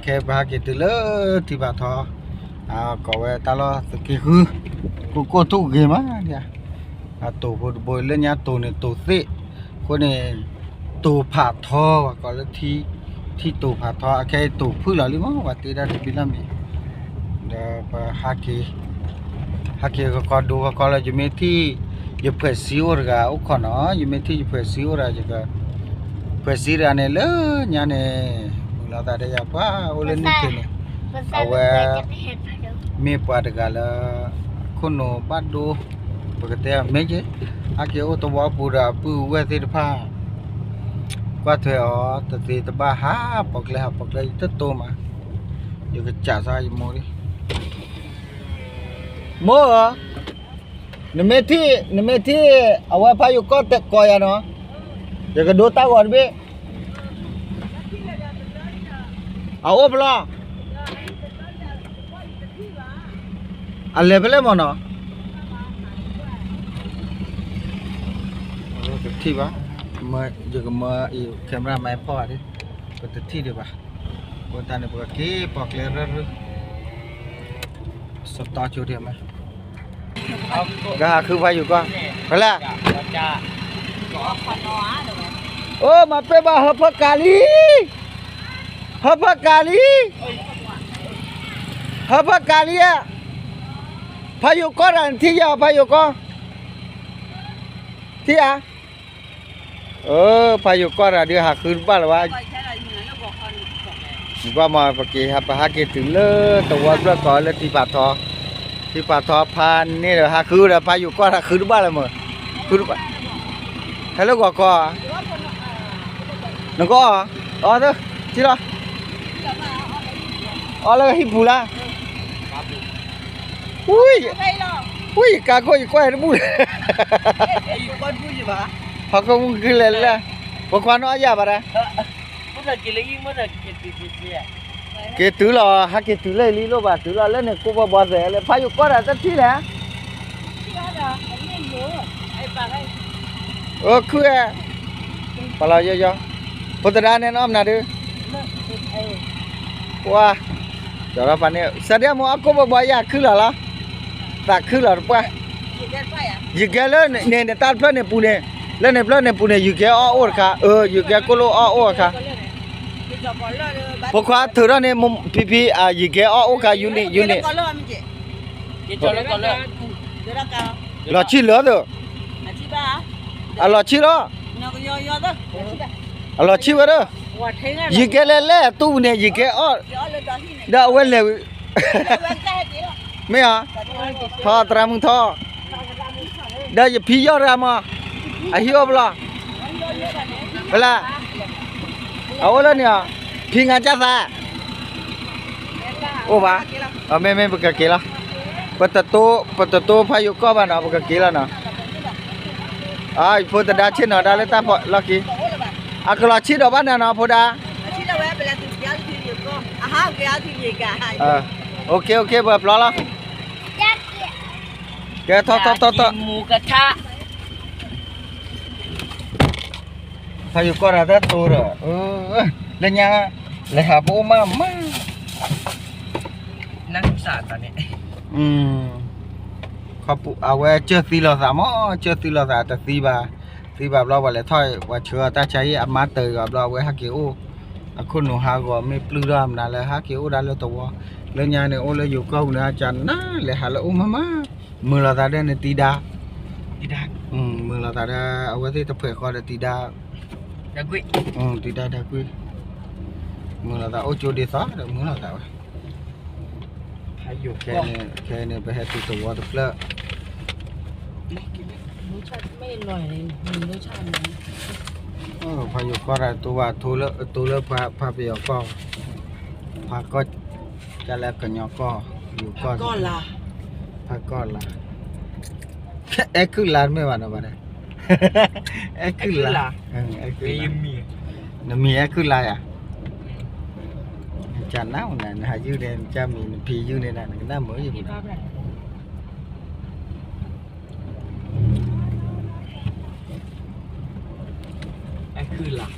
ke bahagi tu le tiba tho ko we ta lo ki hu ko tu ge ma dia to bo le nya to ne to se ko ne to pha tho ko le thi to pha tho ke to phu la li ma wa ti da bi la mi da pa haki ko do ko la ju me thi ju phe si or ga u kho no ju me thi ju phe si or ga ja phe si ra ne le nya ne la ta de ya pa o le ni ke ne awe me pa de ga la kuno ba do pa ke te me je haki o to wa pu ra pu we ti de pha qua thuê ở từ từ ba há bọc lấy tất tô mà giờ cái trả ra gì mua đi mua à nè mẹ thi ở ngoài phải có tẹt coi à nó giờ cái đốt tao còn biết à ốp lo à level mà nó cái thi ba mà giờ mà camera máy phò đi có thể thi được ba còn ta này bữa kia bọc lên rồi sắp to chưa điểm mà gà cứ vayอยู่ก่อนไปละโอ้มาเป้บ่ฮับกาลีฮับกาลีอ่ะพายุก่อนที่ยาพายุก่อนที่อ่ะพายุก่อนเดี๋ยวหาคืนบ้านหรือว่าว่ามาปกีครับหาเกถึงเลยตัวเรื่องก่อนเลยที่ป่าทอพันนี่เหรอหาคืนแล้วพายุก่อนหาคืนบ้านเลยมั้งคืนบ้านฮัลโหลก่อนนึกอ๋อเด้อที่ละอ๋อแล้วฮิบุละอุ้ยกาโก้อีกก้อยนะบุ้ยพอก็มึงคือเล่นละพอควันน้อยยาบะนะเกตือหรอฮักเกตือเลยลีโลบะตือละเล่นเนี่ยกูบ่เสเลยพายุก็ได้ตั้งที่แล้วคือปลาเยอะๆพุทธดาเนี่ยน้อมนะดูว้าเดี๋ยวเราไปเนี่ยเสด็จมัวกูบ่อยากคือหรอตักคือหรอปะยิงแกเลยเนี่ยตัดเพลินเนี่ยปูเนี่ยเล่นในเพลินเนี่ยปูเนี่ยยิงแกอ้อๆค่ะยิงแกกูโลอ้อๆค่ะพวกเขาถือเนี่ยมุมพี่ยิงแกอ้อๆค่ะอยู่นี่หล่อชี้เหลือเด้อหล่อชี้เหรอหล่อชี้วะเด้อยิงแกเล่ตู้เนี่ยยิงแกอ้อเดี๋ยวเว้นเลยไม่อ่ะท่อตรามึงท่อเดี๋ยวจะพี่ยอดรามาไอ้เหี้ยบล้อเวลาเอาแล้วเนี่ยพี่งานจ้าซาโอ้บ้าไม่ปกติแล้วปัตโต้พายุก็บ้านปกติแล้วเนาะพุทธดาชินอดาเลต้าพอลักกี้ก็รอชิดอบ้านเนาะพุทธดาโอเคแบบรอแล้วแกทอหมูกระทะพายุก็ระดับตัวเล่นยังเลยหาปูมานั่งสาดตอนนี้เขาปูเอาไว้เจอตีเราสามแต่ตีแบบเราว่าเลยถ้อยว่าเชื่อตาใช้อามาเตยกับเราไว้ฮักเกียวคนหนูหาก็ไม่ปลื้มนั่นเลยฮักเกียวได้เลยตัวเล่นยังเนี่ยโอ้เลยอยู่ก็เนี่ยจันน่าเลยหาแล้วมามือเราตาได้เนี่ยตีดามือเราตาได้เอาไว้ที่ตะเพียก็ได้ตีดากุยตีดากุยมือเราตาโอ้โจดีซ่าเดี๋ยวมือเราตาพายุแค่เนี่ยไปให้ตีตัวตะเพลอรสชาติไม่อร่อยเลยมีรสชาตินั้นพายุก็ได้ตัวทูเลพาไปยอก็พาก็จะแล้วกันยอก็อยู่ก็ละพาก็ละคือลานไม่หวานอะไร คือลามีคือลายอ่ะจานน้ำน่ะหายืดเด่นจะมีพียืดเด่นน่ะน้ำเหมือนอยู่คือละ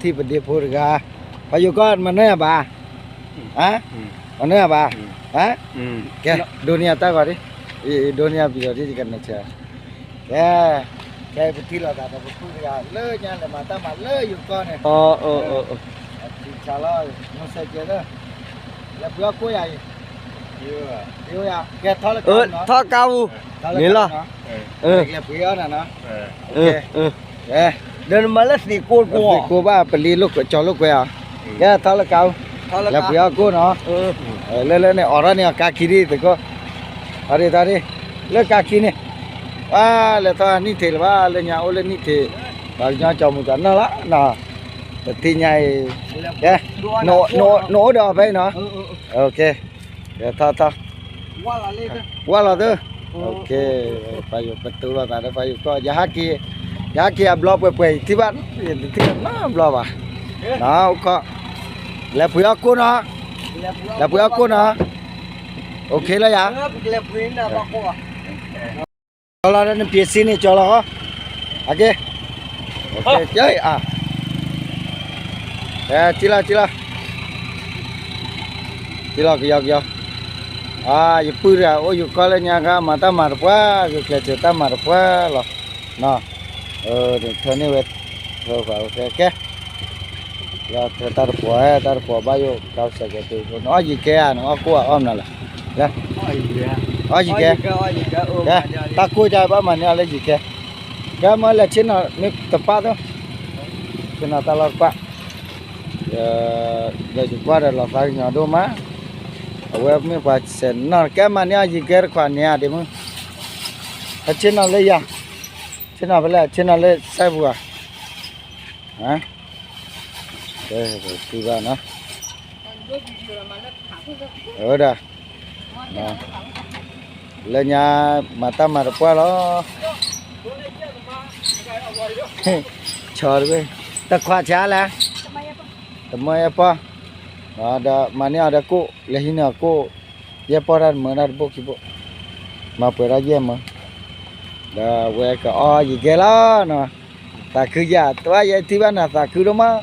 ที่ประเดี๋ยวพูดกันไปอยู่ก้อนมันเนี่ยบ่าฮะมันเนี่ยบ่าฮะแกดูเนี่ยตาก่อนดิดูเนี่ยพี่เราที่กันนะเชียวแกไปที่เราแต่ไปพูดกันเลยเนี่ยเลยมาตามาเลยอยู่ก้อนเนี่ยดีชาลอยมุสเจเนอร์แล้วเพื่อคุยอะไรอยู่อ่ะแกทอดเลย ทอดเกานี่เหรอแกเพื่อน่ะเนาะโอเคเดินมาแล้วสิกูบ้าไปรีลูกจอลูกไปอ่ะแกทอดเลยเกาแล้วเพื่อกูเนาะเล่นเนี่ยออร์เนี่ยกาคีดีแต่ก็อะไรตาดิเลิกกาคีเนี่ยว่าเลยตอนนี้เถอะว่าเลยเนี่ยโอเลยนี่เถอะบางอย่างจอมุกันนั่นละน่ะแต่ที่ใหญ่แกโนเดี๋ยวไปเนาะโอเคเดี๋ยวท่าว่าเราเด้อโอเคไปอยู่ประตูเราแต่ไปอยู่ก็ยากีบล็อกไปที่บ้านที่บ้านน้ำบล็อกอ่ะน้าก็แล้วเพื่อกูเนาะแล้วเพื่อกูเนาะโอเคแล้วยังเราเนี่ยเปียซีนี่จอแล้วก็โอเคเย้อ่ะจิละก็ยอกอยู่ปืนอ่ะโอ้อยู่ก็เลยเนี่ยก็มาตามมาร์ป้าอยู่แค่เจอตามมาร์ป้าหรอเนาะเท่านี้เวทโอเคya tar po bayo kau saja tu no aji ke no aku am nala ya aji ke ya takku ja ba man ya le ji ke ya ma le chin na ni tepat tu chin na talor pa ya ya ju pa la fa nya do ma awe mi pa sen na ke man ya ji ke kwa ne ya de mu chin na le ya chin na le sai bu à hả đây rồi đi ra nó ở đây lên nhà mà ta mà được qua đó chờ đi ta khoa chả là tầm mai apa ada mana ada ko lehina ko ya paran mana bo kibo ma pera je ma da we ka o gì ke la no ta cứ ya to ya ti ba na ta cứ đó mà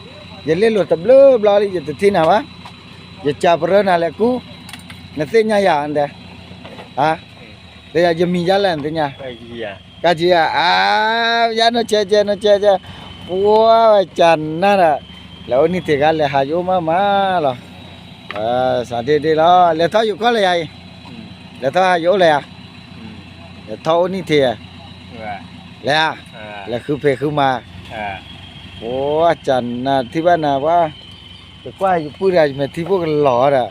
jadi lu tablo blali jadi tina wa jadi caperan aleku nantinya ya anda dia jemi jalan nantinya kaji ya ya no ceja wah cana lah lalu ni tiga le hayu mama lah sadar dia lah le tahu juga le ai le tahu hayu le ya le tahu ni tiga le ya le kupe kumaโอ้อาจารย์นะที่บ้านนะว่าแต่ว่าอยู่พูดอะไรมาที่พวกหล่ออ่ะ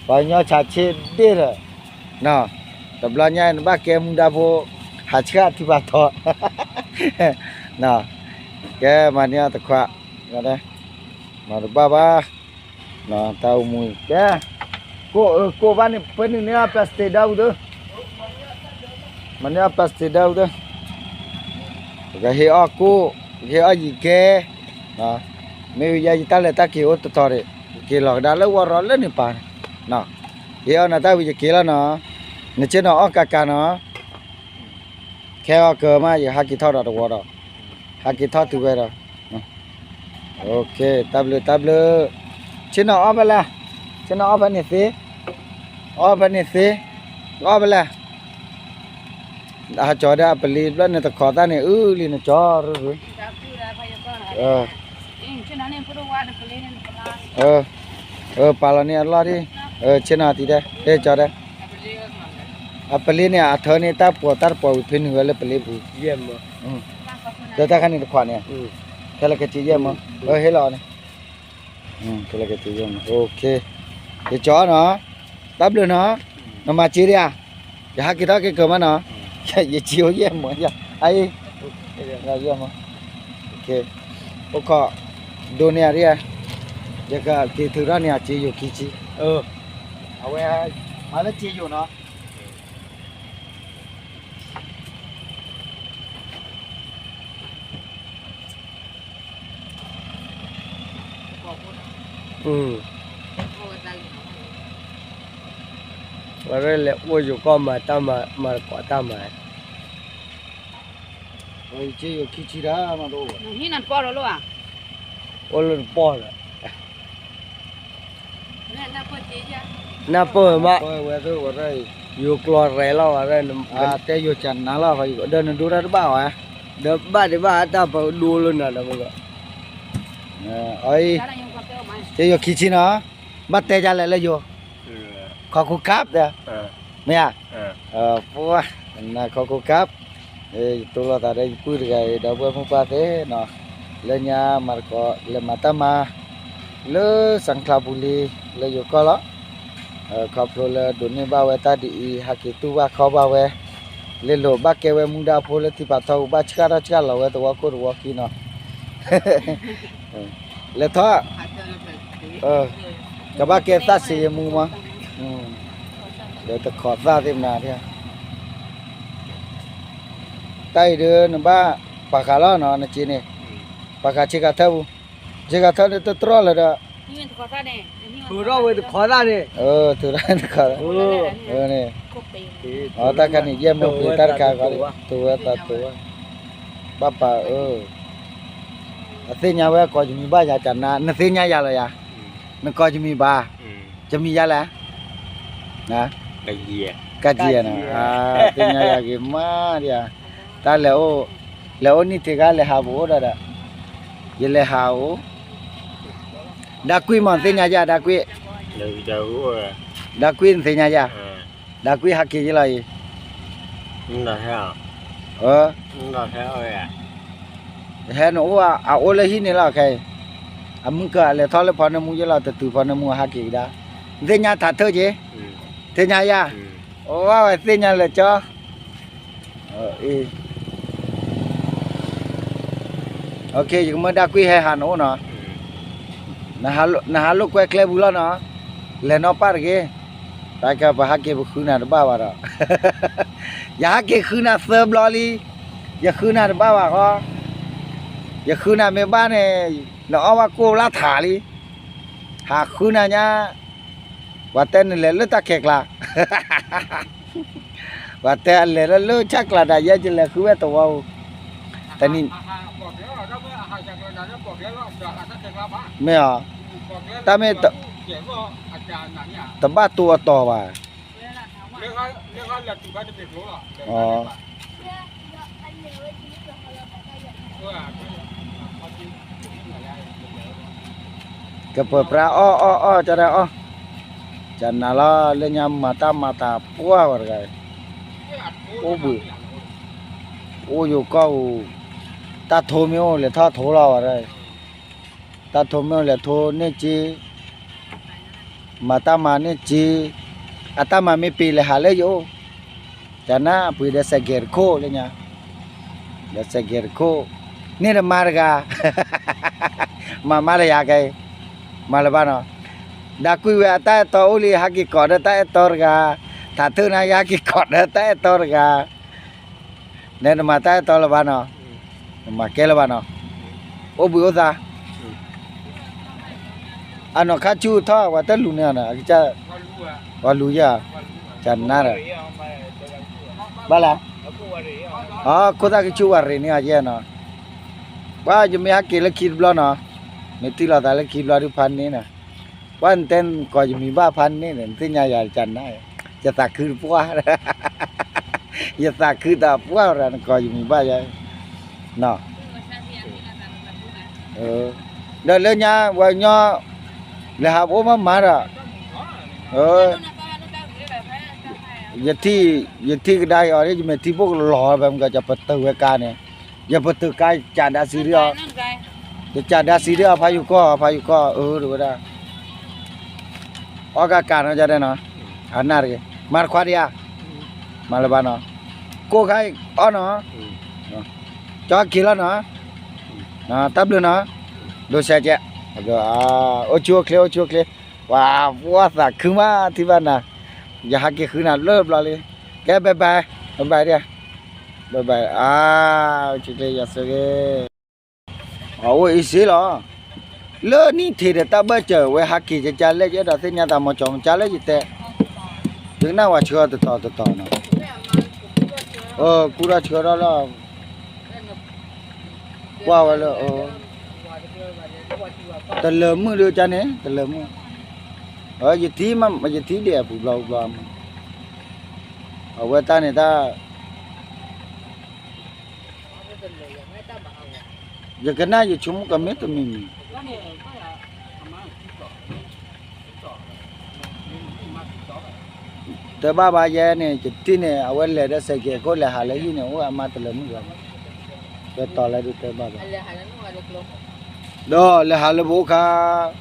ไปย้อนชาเชดเด้อเนาะแต่บลาเนี่ยบ้าแกมุงดาโบหาชาที่บ้านทอเนาะแกมาเนี่ยตะควะก็ได้มาดูบ้าเนาะตาอุมุยแกกูบ้านนี่เป็นเนี่ยพลาสติกดาวด้วยมันเนี่ยพลาสติกดาวด้วยก็เฮียกูcái ở gì kia đó mấy giờ ta lại ta kêu tao thôi đấy kêu là đã lấy qua rồi lấy nè pa nè cái ở này ta bây giờ kêu là nó trên nó cả nó khéo cờ mà giờ hai cái thao đó qua đó hai cái thao từ về đó ok tablet trên nó ở bên là trên nó ở bên này xí ở bên là cho đã beli bên này ta khó ta này li nó cho rồi pala ni Allah đi cina tidak cho đây beli ni athar ni ta potar pin người là beli bu iya mà đó ta kan ni khoan ni cái là cái gì vậy mà hello này cái là cái gì vậy ok cái chó nó tắp lên nó mà chỉ đi à ya kita cái cơ mà nó vậy chiếu vậy mà ai là gì mà ok ok dunia dia jaga kita ni aci yo kici awe mana ci yo no rồi lại ôi dù con mà ta mà quả ta mà rồi ci yo kici đó mà đồ hinan po rồi luôn à โอลนปอละ เนี่ยน่าปวดจีจ้ะ น่าเปิดมา โอ้ยเว้ยตัวอะไร อยู่กลอดไรแล้วอะไรน แต่อยู่จันนาล่ะเขาเดินดูได้หรือเปล่าอ่ะ เดี๋ยวบ้านเดี๋ยวบ้านตาไปดูเลยนะเดี๋ยวมันก็ เอ้ย จ้าได้ยังกับเต้าไหม จะอยู่คิดชินะบัดเตจะเลยอยู่ขอคุกับเด้อไม่อ่ะปัวน่ะขอคุกับตัวเราตาได้พูดกันเดี๋ยวพวกป้าเต้เนาะเลยเนี่ยมาก็เลยมาตามาเลยสังขลาบุรีเลยอยู่ก็ละขอบคุณเลยดุนี่บ่าวตาดีฮักกิตัวว่าเขาบ่าวเลยโลบักเกวมุงดาพูเลยที่ปัตตาบัชการัชการเราเวตัวก็รู้ว่ากินเนาะเลยท้อกับบักเกตัดสีมุงมาเดี๋ยวจะขอดซาเต็มนาเดียวใต้เดินบ้าปากกาล้อเนาะนะจีนี่ปากกาชิกาเท่าเนี่ยตัวตรอเลยเด้อ นี่มันขอตาเนี่ย คือเราไปขอได้เนี่ย ตัวนั้นก็นี่ ก็เป็น อ๋อตากันนี่เยี่ยมมากตากันก็ตัวป้าป้าอาเซียนเว้ยก็จะมีบ้ายาจันนะนาเซียนยาเลยอ่ะนั่นก็จะมีบ้าจะมียาแล้วนะ ไอ้เหี้ย กะเจียนะเซียนยากี่มาเดียตาแล้วนี่ที่กันเลยหาบัวได้ยังเลยหาโอดักกุยมันเซียนยาดักกุย เลยเจ้า ดักกุยเซียนยาดักกุยฮักกี่เลย นั่นแหละฮะ นั่นแหละเห็นว่าเอาโอเลยหินนี่ล่ะใครมึงก็เลยทอเลยพอน้ำมูกเราแต่ตัวพอน้ำมูกฮักกี่ได้เซียนยาถัดเท่าจีเซียนยาโอ้ว่าเซียนยาเลยจ้าโอเคยังไม่ดักกุยให้หันโอ้เนาะnah halu kue kle bulan no le no par ge ta ka ba ha ke bu khuna ba ba ro ya ha ke khuna serb loli ya khuna ba ba ko ya khuna me ba ne no wa ko la tha li ha khuna nya wa ten le lu ta kek la wa te le lu chak la da ya je le khu we to wa ta niไม่อ่ะถ้าไม่แต่บ้าตัวต่อว่ะอ๋อก็เปิดปลาอ้อจะได้อ้อจะน่าละเล่นยำมาตาปัวอะไรกันโอ้บุโอ้อยู่ก็ตาโทมิโอเลยถ้าโทเราอะไรตาโทมิโอเลยโทเนี่ยจีมาตามาเนี่ยจีอาตามาไม่ปีเลยหาเลยอยู่จะน่าปุยเดสเกอร์โคเลยเนี่ยเดสเกอร์โคนี่เรื่องมาร์กามาเลยอยากไงมาเลยบ้านเนาะดักคุยว่าตาโตอุลีฮักกิกอดตาตอร์กาถ้าเธอนาอยากกิกอดตาตอร์กาเนี่ยมาตาตอร์บ้านเนาะมาเกลบ้านเนาะโอ้บุโอซาอันนั้นข้าชูท่อว่าแต่ลุเนี่ยนะจะว่าลุยอ่ะจันน่าระบ้าละอ๋อคนตาคิดว่าเรื่องนี้อาจจะเนาะว่าจะไม่ฮักเกลคิดบล้อเนาะไม่ตีเราแต่ละคิดบล้อที่พันนี้นะวันเต้นก็จะมีบ้าพันนี่เนี่ยที่ยาจันได้จะตักคืนปัวจะตักคืนตาปัวอะไรก็จะมีบ้าใหญ่เนาะเดินเล่นยาวันยอเลยหาโอ้มาระยัที่ก็ได้อะไรจะไม่ที่พวกหล่อแบบก็จะประตูเวกาเนี่ยอย่าประตูกายจานดาซีเรียจะจานดาซีเรียพายุก็ดูว่าได้ออกอาการเราจะได้เนาะอันนั้นเลยมาร์ควาเดียมาเลบานเนาะกูใครอ๋อเนาะจอกิลเนาะตับเลยเนาะดูเสียเจ้าโอชัวเคลียว้าวว่าสักขึ้นมาที่บ้านน่ะอย่าหักเกี่ยขึ้นน่ะเริ่มเลยแกบายเดียวบายชิคเลยอย่าเสียโอ้ยสิเหรอเลิกนี่ทีเดียวตาเบื่อเจอเว้ยหักกี่จะเล่จะได้เส้นยาตามมาจองจะเล่จิตเตะถึงน่าว่าเชื่อต่อเนาะกูได้เชื่อแล้วว่าเลย tờ lờ mưa đưa cha nè tờ lờ mưa ở dịch thí mà dịch thí địa phụ lâu làm ở quê ta này ta giờ cái này giờ chúng có mấy tụi mình tờ ba giờ này dịch thí này ở quê lệ đó sẽ kể có lẽ hà lấy gì nữa ở mà tờ lờ mưa làm cái tờ lại được tờ ba đó là hà lấy bố cả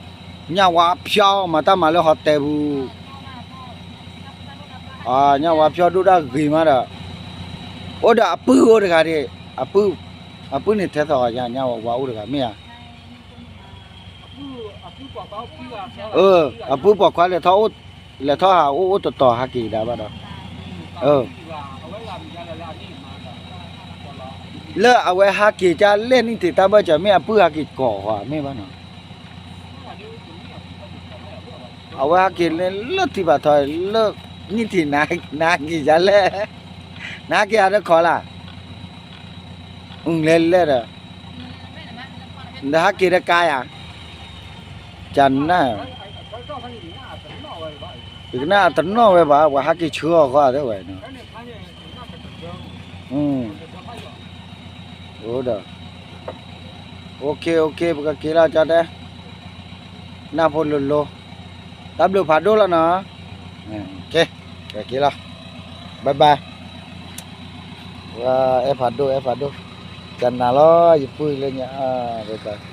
nhà hoa phiêu mà ta mà lấy hot tè bu nhà hoa phiêu đu đã ghi mà đó ô đã appu ô được cái gì appu này thế thôi nhà hoa ô được cái咩appu bỏ qua là thọ hà ô tỏ hà kỳ đã bắt đầu lỡ ở ngoài hà kỳ cha lên thì ta bây giờ mấy appu hà kỳ cỏ hả mấy bạn nào ở ngoài hà kỳ lên lỡ thì bà thôi lỡ như thì na kỳ cha lên na kỳ ada khó là lên rồi hà kỳ đã cay à chân na cái na tấn nó vậy bà và hà kỳ chưa có đấy vậy nữa udah oke bukan kira aja deh na lo tablo phado là nó oke kayak kira bye bye và em phado chân nào lo dipui lên nhá bye bye